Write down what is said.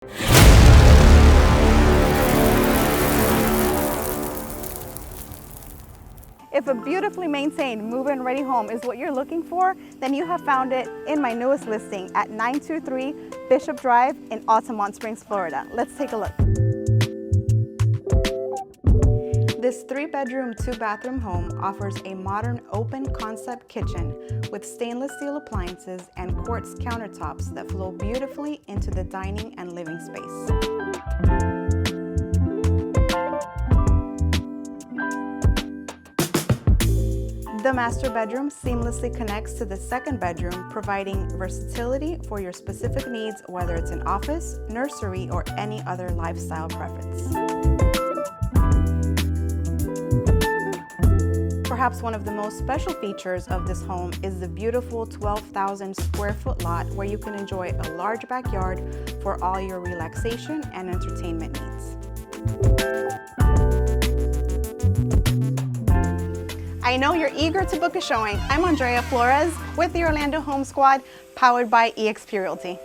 If a beautifully maintained move-in ready home is what you're looking for, then you have found it in my newest listing at 923 Bishop Drive in Altamont Springs, Florida. Let's take a look. This 3-bedroom, 2-bathroom home offers a modern open concept kitchen with stainless steel appliances and quartz countertops that flow beautifully into the dining and living space. The master bedroom seamlessly connects to the 2nd bedroom, providing versatility for your specific needs, whether it's an office, nursery, or any other lifestyle preference. Perhaps one of the most special features of this home is the beautiful 12,000 square foot lot where you can enjoy a large backyard for all your relaxation and entertainment needs. I know you're eager to book a showing. I'm Andrea Florez with the Orlando Home Squad, powered by eXp Realty.